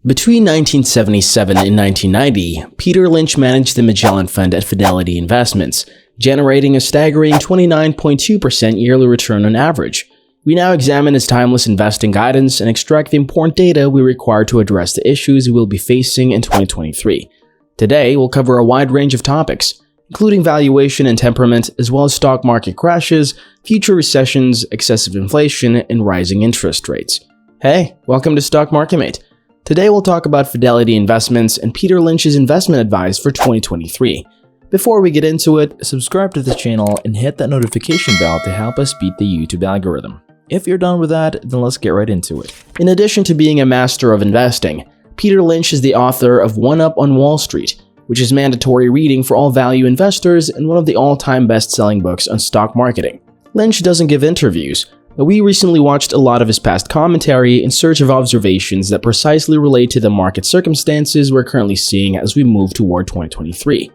Between 1977 and 1990, Peter Lynch managed the Magellan Fund at Fidelity Investments, generating a staggering 29.2% yearly return on average. We now examine his timeless investing guidance and extract the important data we require to address the issues we will be facing in 2023. Today, we'll cover a wide range of topics, including valuation and temperament, as well as stock market crashes, future recessions, excessive inflation, and rising interest rates. Hey, welcome to Stock Market Mate. Today we'll talk about Fidelity Investments and Peter Lynch's investment advice for 2023. Before we get into it, subscribe to the channel and hit that notification bell to help us beat the YouTube algorithm. If you're done with that, then let's get right into it. In addition to being a master of investing, Peter Lynch is the author of One Up on Wall Street, which is mandatory reading for all value investors and one of the all-time best-selling books on stock marketing. Lynch doesn't give interviews, but we recently watched a lot of his past commentary in search of observations that precisely relate to the market circumstances we're currently seeing as we move toward 2023.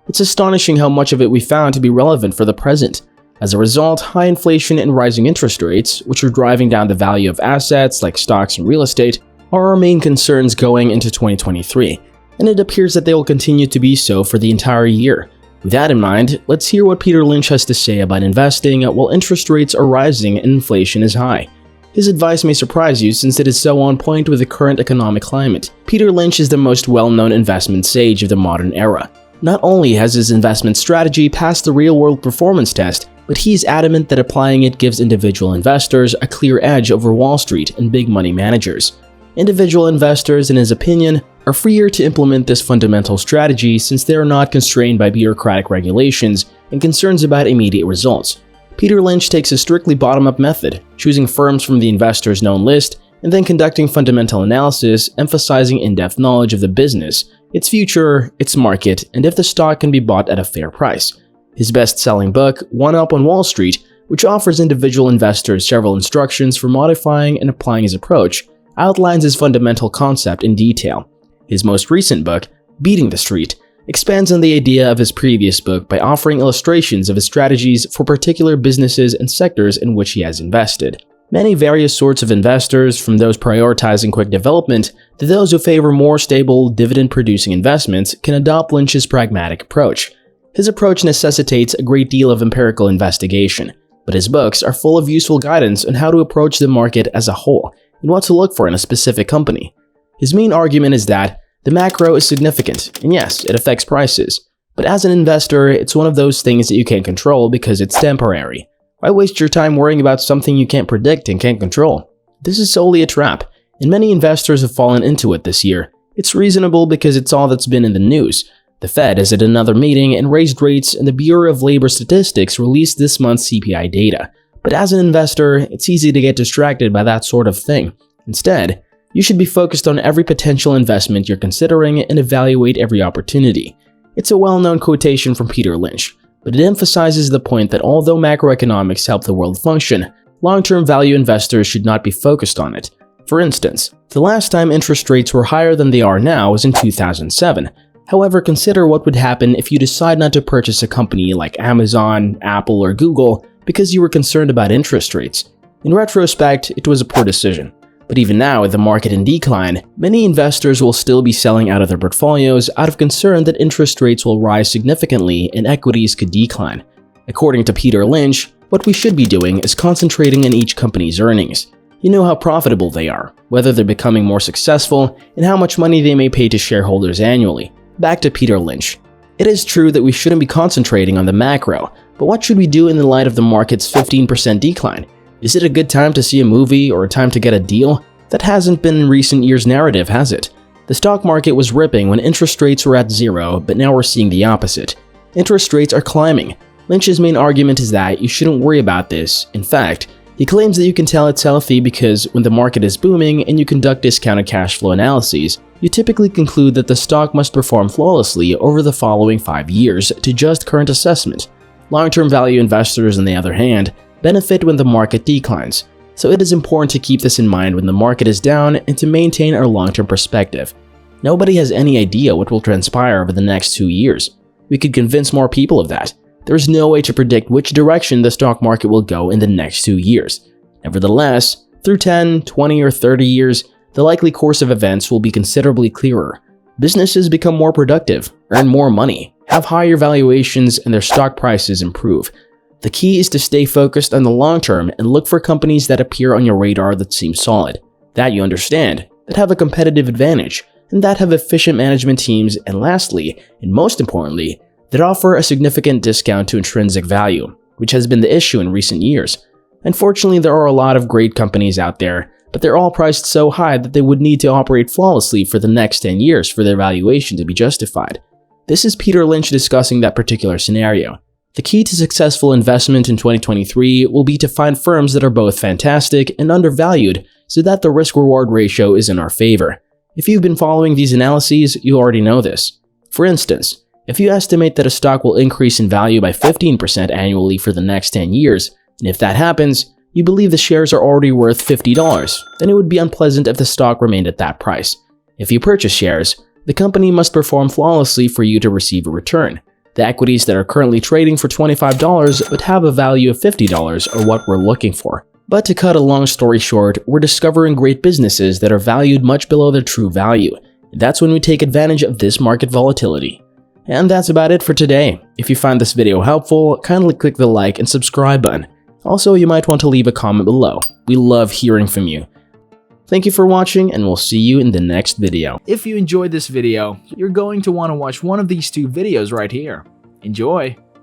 It's astonishing how much of it we found to be relevant for the present. As a result, high inflation and rising interest rates, which are driving down the value of assets like stocks and real estate, are our main concerns going into 2023, and it appears that they will continue to be so for the entire year. With that in mind, let's hear what Peter Lynch has to say about investing while interest rates are rising and inflation is high. His advice may surprise you since it is so on point with the current economic climate. Peter Lynch is the most well-known investment sage of the modern era. Not only has his investment strategy passed the real-world performance test, but he's adamant that applying it gives individual investors a clear edge over Wall Street and big money managers. Individual investors, in his opinion, are freer to implement this fundamental strategy since they are not constrained by bureaucratic regulations and concerns about immediate results. Peter Lynch takes a strictly bottom-up method, choosing firms from the investor's known list and then conducting fundamental analysis, emphasizing in-depth knowledge of the business, its future, its market, and if the stock can be bought at a fair price. His best-selling book, One Up on Wall Street, which offers individual investors several instructions for modifying and applying his approach, outlines his fundamental concept in detail. His most recent book, Beating the Street, expands on the idea of his previous book by offering illustrations of his strategies for particular businesses and sectors in which he has invested. Many various sorts of investors, from those prioritizing quick development to those who favor more stable, dividend-producing investments, can adopt Lynch's pragmatic approach. His approach necessitates a great deal of empirical investigation, but his books are full of useful guidance on how to approach the market as a whole and what to look for in a specific company. His main argument is that the macro is significant, and yes, it affects prices, but as an investor, it's one of those things that you can't control because it's temporary. Why waste your time worrying about something you can't predict and can't control? This is solely a trap, and many investors have fallen into it this year. It's reasonable because it's all that's been in the news. The Fed is at another meeting and raised rates, and the Bureau of Labor Statistics released this month's CPI data. But as an investor, it's easy to get distracted by that sort of thing. Instead, you should be focused on every potential investment you're considering and evaluate every opportunity. It's a well-known quotation from Peter Lynch, but it emphasizes the point that although macroeconomics help the world function, long-term value investors should not be focused on it. For instance, the last time interest rates were higher than they are now was in 2007. However, consider what would happen if you decide not to purchase a company like Amazon, Apple, or Google because you were concerned about interest rates. In retrospect, it was a poor decision. But even now, with the market in decline, many investors will still be selling out of their portfolios out of concern that interest rates will rise significantly and equities could decline. According to Peter Lynch, what we should be doing is concentrating on each company's earnings. You know how profitable they are, whether they're becoming more successful, and how much money they may pay to shareholders annually. Back to Peter Lynch. It is true that we shouldn't be concentrating on the macro, but what should we do in the light of the market's 15% decline? Is it a good time to see a movie or a time to get a deal? That hasn't been in recent years' narrative, has it? The stock market was ripping when interest rates were at zero, but now we're seeing the opposite. Interest rates are climbing. Lynch's main argument is that you shouldn't worry about this. In fact, he claims that you can tell it's healthy because when the market is booming and you conduct discounted cash flow analyses, you typically conclude that the stock must perform flawlessly over the following 5 years to just current assessment. Long-term value investors, on the other hand, benefit when the market declines, so it is important to keep this in mind when the market is down and to maintain our long-term perspective. Nobody has any idea what will transpire over the next 2 years. We could convince more people of that. There is no way to predict which direction the stock market will go in the next 2 years. Nevertheless, through 10, 20, or 30 years, the likely course of events will be considerably clearer. Businesses become more productive, earn more money, have higher valuations, and their stock prices improve. The key is to stay focused on the long term and look for companies that appear on your radar that seem solid, that you understand, that have a competitive advantage, and that have efficient management teams, and lastly, and most importantly, that offer a significant discount to intrinsic value, which has been the issue in recent years. Unfortunately, there are a lot of great companies out there, but they're all priced so high that they would need to operate flawlessly for the next 10 years for their valuation to be justified. This is Peter Lynch discussing that particular scenario. The key to successful investment in 2023 will be to find firms that are both fantastic and undervalued so that the risk-reward ratio is in our favor. If you've been following these analyses, you already know this. For instance, if you estimate that a stock will increase in value by 15% annually for the next 10 years, and if that happens, you believe the shares are already worth $50, then it would be unpleasant if the stock remained at that price. If you purchase shares, the company must perform flawlessly for you to receive a return. The equities that are currently trading for $25 would have a value of $50 or what we're looking for. But to cut a long story short, we're discovering great businesses that are valued much below their true value. That's when we take advantage of this market volatility. And that's about it for today. If you find this video helpful, kindly click the like and subscribe button. Also, you might want to leave a comment below. We love hearing from you. Thank you for watching, and we'll see you in the next video. If you enjoyed this video, you're going to want to watch one of these two videos right here. Enjoy!